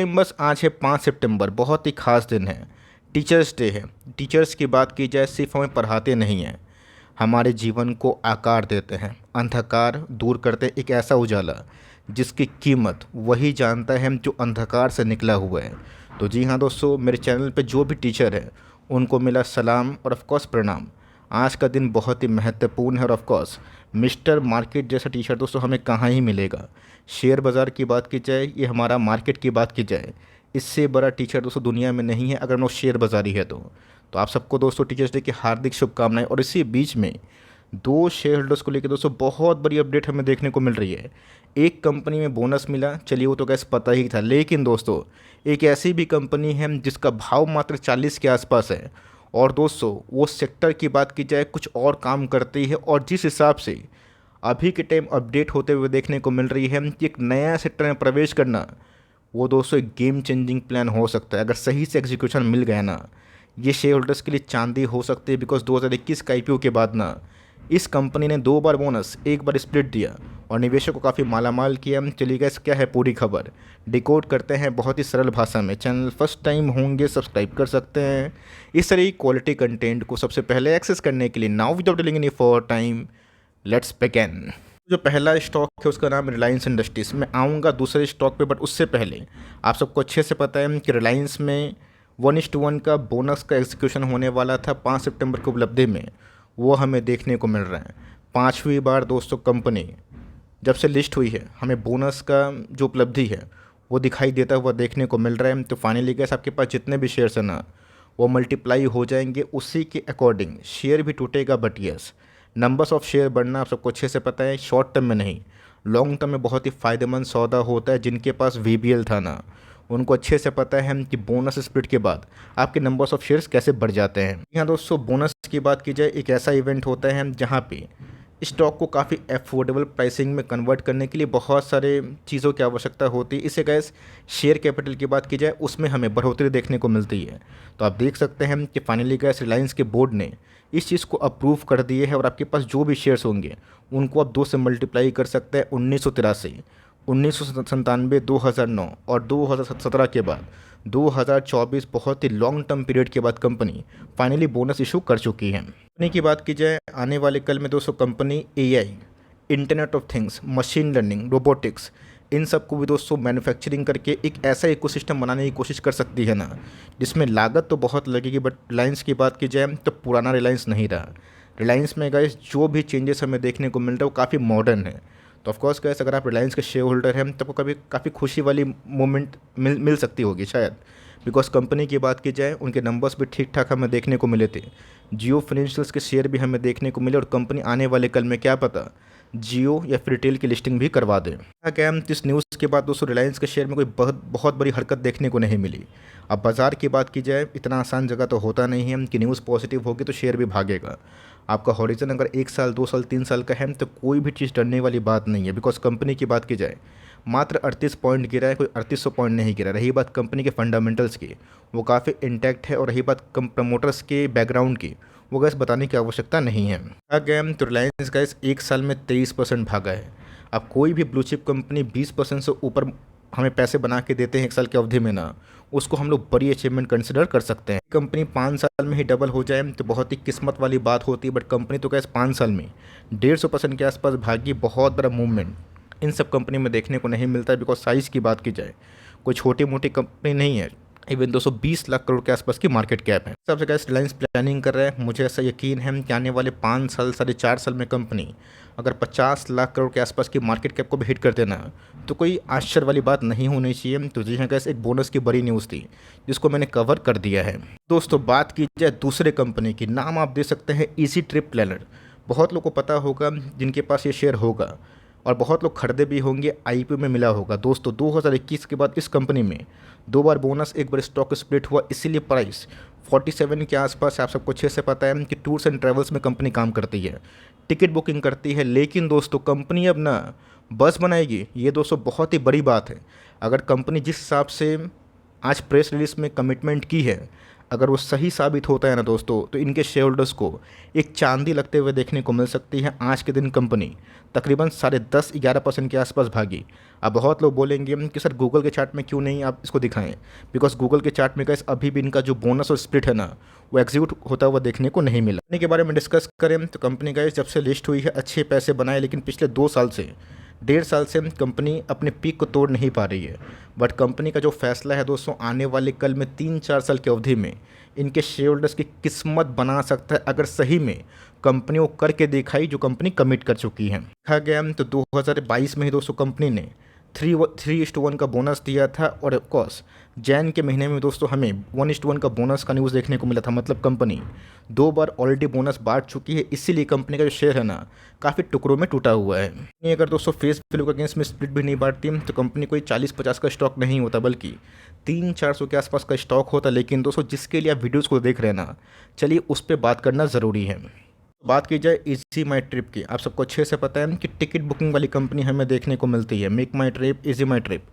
बस आज है 5 सितंबर, बहुत ही खास दिन है। टीचर्स डे है। टीचर्स की बात की जाए, सिर्फ हमें पढ़ाते नहीं हैं, हमारे जीवन को आकार देते हैं, अंधकार दूर करते एक ऐसा उजाला जिसकी कीमत वही जानता है जो अंधकार से निकला हुआ है। तो जी हाँ दोस्तों, मेरे चैनल पे जो भी टीचर है उनको मेरा सलाम और ऑफ कोर्स प्रणाम। आज का दिन बहुत ही महत्वपूर्ण है और ऑफ कोर्स मिस्टर मार्केट जैसा टीचर दोस्तों हमें कहाँ ही मिलेगा। शेयर बाज़ार की बात की जाए, ये हमारा मार्केट की बात की जाए, इससे बड़ा टीचर दोस्तों दुनिया में नहीं है, अगर वो शेयर बाज़ारी है तो आप सबको दोस्तों टीचर्स डे की हार्दिक शुभकामनाएं। और इसी बीच में दो शेयर होल्डर्स को लेकर दोस्तों बहुत बड़ी अपडेट हमें देखने को मिल रही है। एक कंपनी में बोनस मिला, चलिए वो तो गैस पता ही था, लेकिन दोस्तों एक ऐसी भी कंपनी है जिसका भाव मात्र 40 के आसपास है। और दोस्तों वो सेक्टर की बात की जाए कुछ और काम करती है, और जिस हिसाब से अभी के टाइम अपडेट होते हुए देखने को मिल रही है कि एक नया सेक्टर में प्रवेश करना, वो दोस्तों एक गेम चेंजिंग प्लान हो सकता है। अगर सही से एग्जीक्यूशन मिल गया ना, ये शेयर होल्डर्स के लिए चांदी हो सकती है। बिकॉज 2021 का आईपीओ के बाद ना इस कंपनी ने 2 बार बोनस, 1 बार स्प्लिट दिया और निवेशक को काफ़ी मालामाल किया। चलिए गाइस, क्या है पूरी खबर, डिकोड करते हैं बहुत ही सरल भाषा में। चैनल फर्स्ट टाइम होंगे सब्सक्राइब कर सकते हैं इस तरह की क्वालिटी कंटेंट को सबसे पहले एक्सेस करने के लिए। Now without delaying any for time, let's begin. जो पहला स्टॉक है उसका नाम रिलायंस इंडस्ट्रीज। मैं आऊँगा दूसरे स्टॉक पे, बट उससे पहले आप सबको अच्छे से पता है कि रिलायंस में 1:1 का बोनस का एग्जीक्यूशन होने वाला था 5 सितंबर की उपलब्धि में, वो हमें देखने को मिल रहा है। 5वीं बार दोस्तों कंपनी जब से लिस्ट हुई है, हमें बोनस का जो उपलब्धि है वो दिखाई देता हुआ देखने को मिल रहा है। तो फाइनली गैस आपके पास जितने भी शेयर्स हैं ना, वो मल्टीप्लाई हो जाएंगे, उसी के अकॉर्डिंग शेयर भी टूटेगा। But yes, numbers of share बढ़ना आप सबको अच्छे से पता है, शॉर्ट टर्म में नहीं, लॉन्ग टर्म में बहुत ही फ़ायदेमंद सौदा होता है। जिनके पास वीबीएल था ना, उनको अच्छे से पता है कि बोनस स्प्लिट के बाद आपके नंबर्स ऑफ शेयर्स कैसे बढ़ जाते हैं। यहाँ दोस्तों बोनस की बात की जाए, एक ऐसा इवेंट होता है जहाँ पे स्टॉक को काफ़ी अफोर्डेबल प्राइसिंग में कन्वर्ट करने के लिए बहुत सारे चीज़ों की आवश्यकता होती है। इसे गैस शेयर कैपिटल की बात की जाए, उसमें हमें बढ़ोतरी देखने को मिलती है। तो आप देख सकते हैं कि फाइनली गैस रिलायंस के बोर्ड ने इस चीज़ को अप्रूव कर दिए है, और आपके पास जो भी शेयर्स होंगे उनको आप 2 से मल्टीप्लाई कर सकते हैं। 1983, 1997, 2009 और 2017 के बाद 2024 बहुत ही लॉन्ग टर्म पीरियड के बाद कंपनी फाइनली बोनस इशू कर चुकी है। कंपनी की बात की जाए, आने वाले कल में दोस्तों company AI, internet of things, machine learning, robotics, इन सब को भी दोस्तों मैन्युफैक्चरिंग करके एक ऐसा इकोसिस्टम बनाने की कोशिश कर सकती है ना, जिसमें लागत तो बहुत लगेगी। बट रिलायंस की बात की जाए तो पुराना रिलायंस नहीं रहा। रिलायंस में गाइस जो भी चेंजेस हमें देखने को मिल रहा है वो काफ़ी मॉडर्न है। तो ऑफकोर्स गाइस, अगर आप रिलायंस के शेयर होल्डर हैं तो आपको कभी काफ़ी खुशी वाली मोमेंट मिल सकती होगी शायद। बिकॉज कंपनी की बात की जाए, उनके नंबर्स भी ठीक ठाक हमें देखने को मिले थे। जियो फाइनेंशियल्स के शेयर भी हमें देखने को मिले, और कंपनी आने वाले कल में क्या पता जियो या फिर रिटेल की लिस्टिंग भी करवा दें। क्या इस न्यूज़ के बाद दोस्तों रिलायंस के शेयर में कोई बहुत बड़ी हरकत देखने को नहीं मिली। अब बाज़ार की बात की जाए, इतना आसान जगह तो होता नहीं है कि न्यूज़ पॉजिटिव होगी तो शेयर भी भागेगा। आपका हॉरिजन अगर 1 साल, 2 साल, 3 साल का है तो कोई भी चीज़ डरने वाली बात नहीं है। बिकॉज कंपनी की बात की जाए, मात्र 38 पॉइंट गिरा है, कोई 3800 पॉइंट नहीं गिरा। रही बात कंपनी के फंडामेंटल्स की, वो काफ़ी इंटैक्ट है। और रही बात प्रमोटर्स के बैकग्राउंड की, वो गैस बताने की आवश्यकता नहीं है। गया तो रिलायंस गैस 1 साल में 23% भागा है। अब कोई भी ब्लू चिप कंपनी 20% से ऊपर हमें पैसे बना के देते हैं 1 साल की अवधि में ना, उसको हम लोग बड़ी अचीवमेंट कंसिडर कर सकते हैं। कंपनी 5 साल में ही डबल हो जाए तो बहुत ही किस्मत वाली बात होती है। बट कंपनी तो गैस 5 साल में 150% के आसपास भागी, बहुत बड़ा मूवमेंट इन सब कंपनी में देखने को नहीं मिलता है। बिकॉज साइज़ की बात की जाए, कोई छोटी मोटी कंपनी नहीं है। इवन 220 लाख करोड़ के आसपास की मार्केट कैप है। सबसे गैस रिलायंस प्लानिंग कर रहा है, मुझे ऐसा यकीन है कि आने वाले 5 साल, 4.5 साल में कंपनी अगर 50 लाख करोड़ के आसपास की मार्केट कैप को भी हिट कर देना तो कोई आश्चर्य वाली बात नहीं होनी चाहिए। तो जी हाँ गैस, एक बोनस की बड़ी न्यूज़ थी जिसको मैंने कवर कर दिया है। दोस्तों बात की जाए दूसरे कंपनी की, नाम आप दे सकते हैं इजी ट्रिप प्लानर। बहुत लोगों को पता होगा जिनके पास ये शेयर होगा, और बहुत लोग खरीदे भी होंगे, आईपीओ में मिला होगा। दोस्तों 2021 के बाद इस कंपनी में 2 बार बोनस, 1 बार स्टॉक स्प्लिट हुआ, इसीलिए प्राइस 47 के आसपास। आप सबको अच्छे से पता है कि टूर्स एंड ट्रैवल्स में कंपनी काम करती है, टिकट बुकिंग करती है। लेकिन दोस्तों कंपनी अब ना बस बनाएगी, ये दोस्तों बहुत ही बड़ी बात है। अगर कंपनी जिस हिसाब से आज प्रेस रिलीज में कमिटमेंट की है, अगर वो सही साबित होता है ना दोस्तों, तो इनके शेयर होल्डर्स को एक चांदी लगते हुए देखने को मिल सकती है। आज के दिन कंपनी तकरीबन 10.5-11% के आसपास भागी। अब बहुत लोग बोलेंगे कि सर गूगल के चार्ट में क्यों नहीं आप इसको दिखाएं, बिकॉज गूगल के चार्ट में गाइस अभी भी इनका जो बोनस और स्प्लिट है ना, वो एग्जीक्यूट होता हुआ देखने को नहीं मिला। कंपनी के बारे में डिस्कस करें तो कंपनी गाइस जब से लिस्ट हुई है अच्छे पैसे बनाए, लेकिन पिछले 2 साल से 1.5 साल से कंपनी अपने पीक को तोड़ नहीं पा रही है। बट कंपनी का जो फैसला है दोस्तों, आने वाले कल में 3-4 साल की अवधि में इनके शेयर होल्डर्स की किस्मत बना सकता है, अगर सही में कंपनी को करके दिखाई जो कंपनी कमिट कर चुकी है। देखा गया तो 2022 में ही दोस्तों कंपनी ने 3:1 का बोनस दिया था, और ऑफकोर्स जैन के महीने में दोस्तों हमें 1:1 का बोनस का न्यूज़ देखने को मिला था। मतलब कंपनी 2 बार ऑलरेडी बोनस बांट चुकी है, इसीलिए कंपनी का जो शेयर है ना काफ़ी टुकड़ों में टूटा हुआ है। नहीं, अगर दोस्तों फेस वैल्यू के अगेंस्ट में स्प्लिट भी नहीं बांटती तो कंपनी कोई 40-50 का स्टॉक नहीं होता, बल्कि 300-400 के आसपास का स्टॉक होता। लेकिन दोस्तों जिसके लिए आप वीडियोज़ को देख रहे हैं ना, चलिए उस पर बात करना ज़रूरी है। बात की जाए इजी माई ट्रिप की, आप सबको अच्छे से पता है कि टिकट बुकिंग वाली कंपनी हमें देखने को मिलती है। मेक माई ट्रिप, इजी माई ट्रिप,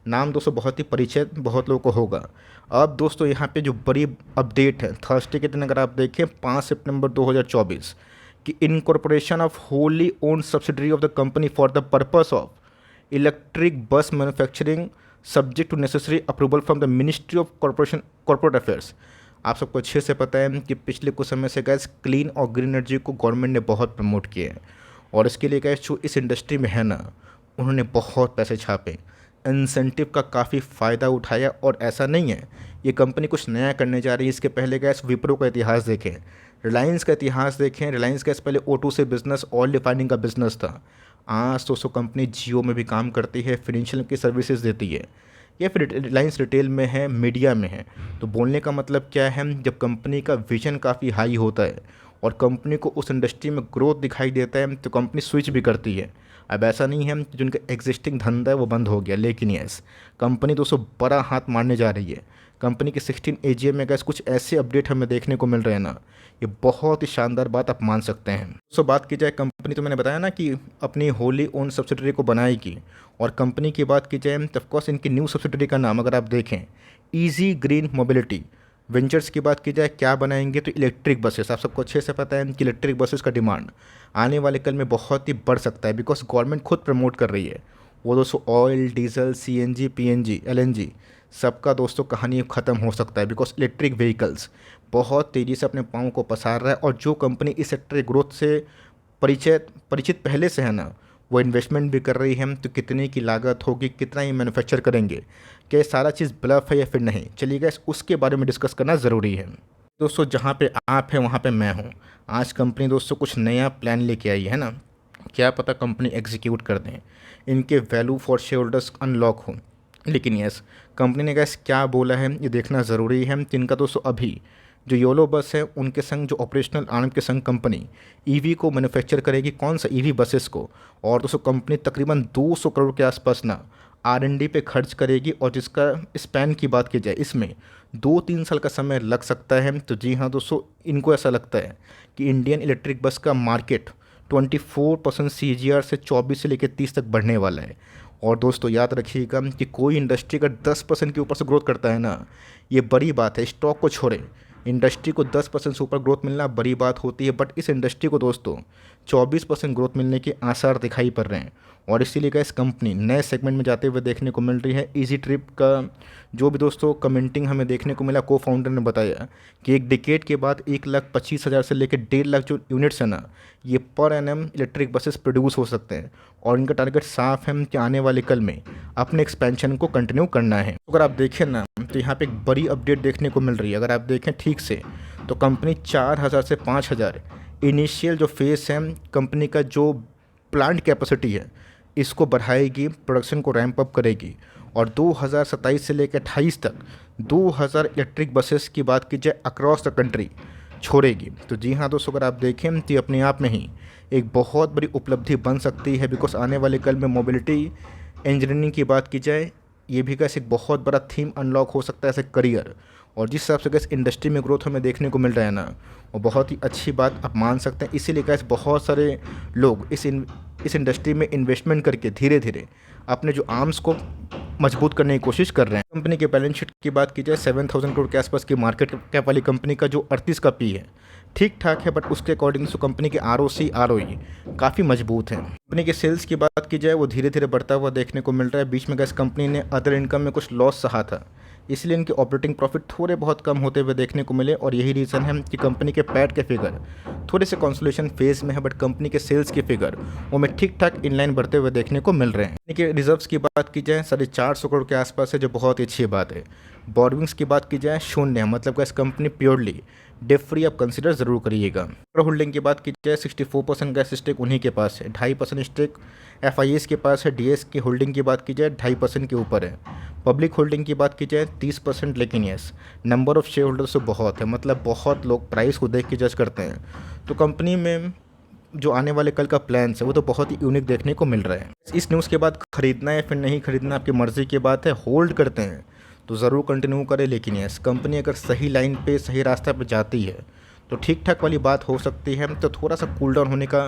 नाम दोस्तों बहुत ही परिचित बहुत लोगों को होगा। अब दोस्तों यहाँ पे जो बड़ी अपडेट है थर्सडे के दिन अगर आप देखें 5 सितंबर 2024 कि incorporation of wholly owned subsidiary of the company for the purpose of electric bus manufacturing subject to necessary approval from the ministry of corporate affairs. आप सबको अच्छे से पता है कि पिछले कुछ समय से गैस क्लीन और ग्रीन एनर्जी को गवर्नमेंट ने बहुत प्रमोट किया है, और इसके लिए गैस जो इस इंडस्ट्री में है ना, उन्होंने बहुत पैसे छापे, इंसेंटिव का काफ़ी फ़ायदा उठाया। और ऐसा नहीं है ये कंपनी कुछ नया करने जा रही है। इसके पहले गैस विप्रो का इतिहास देखें, रिलायंस का इतिहास देखें। रिलायंस गैस पहले O2 से बिजनेस ऑयल रिफाइनिंग का बिजनेस था। आज तो कंपनी जियो में भी काम करती है, फिनेंशियल की सर्विसेज देती है, या फिर रिलायंस रिटेल में है, मीडिया में है। तो बोलने का मतलब क्या है, जब कंपनी का विजन काफ़ी हाई होता है और कंपनी को उस इंडस्ट्री में ग्रोथ दिखाई देता है तो कंपनी स्विच भी करती है। अब ऐसा नहीं है कि जिनका एग्जिस्टिंग धंधा है वो बंद हो गया, लेकिन यस कंपनी दोस्तों बड़ा हाथ मारने जा रही है। कंपनी के 16 AGM में गैस कुछ ऐसे अपडेट हमें देखने को मिल रहे हैं ना, ये बहुत ही शानदार बात आप मान सकते हैं। सो बात की जाए कंपनी, तो मैंने बताया ना कि अपनी होली ओन सब्सिडरी को बनाएगी, और कंपनी की बात की जाए तो ऑफकोर्स इनकी न्यू सब्सिडरी का नाम अगर आप देखें ईजी ग्रीन मोबिलिटी वेंचर्स की बात की जाए, क्या बनाएंगे तो इलेक्ट्रिक बसेस। आप सबको अच्छे से पता है कि इलेक्ट्रिक बसेस का डिमांड आने वाले कल में बहुत ही बढ़ सकता है, बिकॉज गवर्नमेंट खुद प्रमोट कर रही है। वो दोस्तों oil, diesel, CNG, PNG, LNG सबका दोस्तों कहानी ख़त्म हो सकता है, बिकॉज इलेक्ट्रिक व्हीकल्स बहुत तेज़ी से अपने पाँव को पसार रहा है। और जो कंपनी इस सेक्टर की ग्रोथ से परिचित पहले से है ना, वो इन्वेस्टमेंट भी कर रही है। तो कितने की लागत होगी, कितना ही मैन्युफैक्चर करेंगे, क्या ये सारा चीज़ ब्लफ है या फिर नहीं, चलिए गाइस उसके बारे में डिस्कस करना ज़रूरी है। दोस्तों जहाँ पे आप हैं वहाँ पे मैं हूँ। आज कंपनी दोस्तों कुछ नया प्लान लेके आई है ना, क्या पता कंपनी एग्जीक्यूट कर दें, इनके value for share holders unlock हो। लेकिन यस कंपनी ने गैस क्या बोला है ये देखना ज़रूरी है। इनका दोस्तों अभी जो योलो बस है उनके संग जो ऑपरेशनल आर्म के संग कंपनी ईवी को मैन्युफैक्चर करेगी, कौन सा ईवी बसेस को। और दोस्तों कंपनी तकरीबन 200 करोड़ के आसपास ना R&D पे खर्च करेगी, और जिसका स्पैन की बात की जाए इसमें 2-3 साल का समय लग सकता है। तो जी हाँ दोस्तों, इनको ऐसा लगता है कि इंडियन इलेक्ट्रिक बस का मार्केट 24% CAGR से 24 से लेकर 30 तक बढ़ने वाला है। और दोस्तों याद रखिएगा कि कोई इंडस्ट्री अगर 10% के ऊपर से ग्रोथ करता है ना, ये बड़ी बात है। स्टॉक को छोड़े, इंडस्ट्री को 10% से ऊपर ग्रोथ मिलना बड़ी बात होती है, बट इस इंडस्ट्री को दोस्तों 24% ग्रोथ मिलने के आसार दिखाई पड़ रहे हैं। और इसीलिए इस कंपनी नए सेगमेंट में जाते हुए देखने को मिल रही है। इजी ट्रिप का जो भी दोस्तों कमेंटिंग हमें देखने को मिला, को फाउंडर ने बताया कि एक डिकेड के बाद 1,25,000 से लेकर 1.5 लाख जो यूनिट्स है ना, ये पर एनएम इलेक्ट्रिक बसेस प्रोड्यूस हो सकते हैं। और इनका टारगेट साफ है कि आने वाले कल में अपने एक्सपेंशन को कंटिन्यू करना है। अगर आप देखें ना तो यहाँ पे एक बड़ी अपडेट देखने को मिल रही है। अगर आप देखें ठीक से तो कंपनी 4,000 से 5,000 इनिशियल जो फेस है कंपनी का जो प्लांट कैपेसिटी है इसको बढ़ाएगी, प्रोडक्शन को रैंप अप करेगी, और 2027 से लेकर 28 तक 2000 इलेक्ट्रिक बसेस की बात की जाए अक्रॉस द कंट्री छोड़ेगी। तो जी हाँ दोस्तों, अगर आप देखें तो अपने आप में ही एक बहुत बड़ी उपलब्धि बन सकती है, बिकॉज आने वाले कल में मोबिलिटी इंजीनियरिंग की बात की जाए, ये भी कैसे एक बहुत बड़ा थीम अनलॉक हो सकता है एज ए करियर। और जिस हिसाब से गैस इंडस्ट्री में ग्रोथ हमें देखने को मिल रहा है ना, वो बहुत ही अच्छी बात आप मान सकते हैं। इसीलिए गैस बहुत सारे लोग इस इंडस्ट्री में इन्वेस्टमेंट करके धीरे धीरे अपने जो आर्म्स को मजबूत करने की कोशिश कर रहे हैं। कंपनी के बैलेंस शीट की बात की जाए 7,000 करोड़ के आसपास की मार्केट कैप वाली कंपनी का जो 38 का पी है ठीक ठाक है, बट उसके अकॉर्डिंग तो कंपनी के ROC ROE काफ़ी मजबूत है। कंपनी के सेल्स की बात की जाए वो धीरे धीरे बढ़ता हुआ देखने को मिल रहा है। बीच में गैस कंपनी ने अदर इनकम में कुछ लॉस सहा था, इसलिए इनके ऑपरेटिंग प्रॉफिट थोड़े बहुत कम होते हुए देखने को मिले, और यही रीज़न है कि कंपनी के पैट के फिगर थोड़े से कंसोलिडेशन फेज में है, बट कंपनी के सेल्स के फिगर वो में ठीक ठाक इनलाइन बढ़ते हुए देखने को मिल रहे हैं। कंपनी के रिजर्व्स की बात की जाए 450 करोड़ के आसपास है, जो बहुत ही अच्छी बात है। बोर्डिंग्स की बात की जाए शून्य है, मतलब gas company purely debt free आप कंसिडर ज़रूर करिएगा। होल्डिंग की बात की जाए 64% गैस स्टेक उन्हीं के पास है, 2.5% स्टेक FIS के पास है। DS की होल्डिंग की बात की जाए 2.5% के ऊपर है। पब्लिक होल्डिंग की बात की जाए 30%, लेकिन yes number of share holders तो बहुत है, मतलब बहुत लोग प्राइस को देख के जज करते हैं। तो कंपनी में जो आने वाले कल का प्लान्स है वो तो बहुत ही यूनिक देखने को मिल रहा है। इस न्यूज़ के बाद खरीदना है फिर नहीं खरीदना आपकी मर्ज़ी की बात है। होल्ड करते हैं तो ज़रूर कंटिन्यू करें, लेकिन यस कंपनी अगर सही लाइन पे सही रास्ता पे जाती है तो ठीक ठाक वाली बात हो सकती है। तो थोड़ा सा कूल डाउन होने का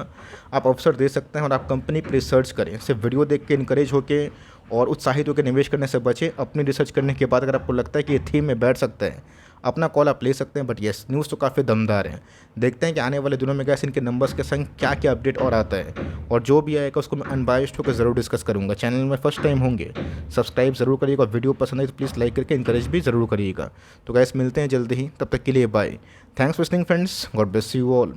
आप अवसर दे सकते हैं, और आप कंपनी पर रिसर्च करें। सिर्फ वीडियो देख के इनकरेज होकर और उत्साहित होकर निवेश करने से बचें। अपनी रिसर्च करने के बाद अगर आपको लगता है कि ये थीम में बैठ सकता है, अपना कॉल आप ले सकते हैं। बट येस न्यूज़ तो काफ़ी दमदार है। देखते हैं कि आने वाले दिनों में गैस इनके नंबर्स के संग क्या क्या अपडेट और आता है, और जो भी आएगा उसको मैं अनबायस्ड होकर ज़रूर डिस्कस करूँगा। चैनल में फर्स्ट टाइम होंगे सब्सक्राइब ज़रूर करिएगा, वीडियो पसंद है तो प्लीज़ लाइक करके इंकरेज भी ज़रूर करिएगा। तो गैस मिलते हैं जल्दी ही, तब तक के लिए bye. Thanks for listening friends, God bless you all.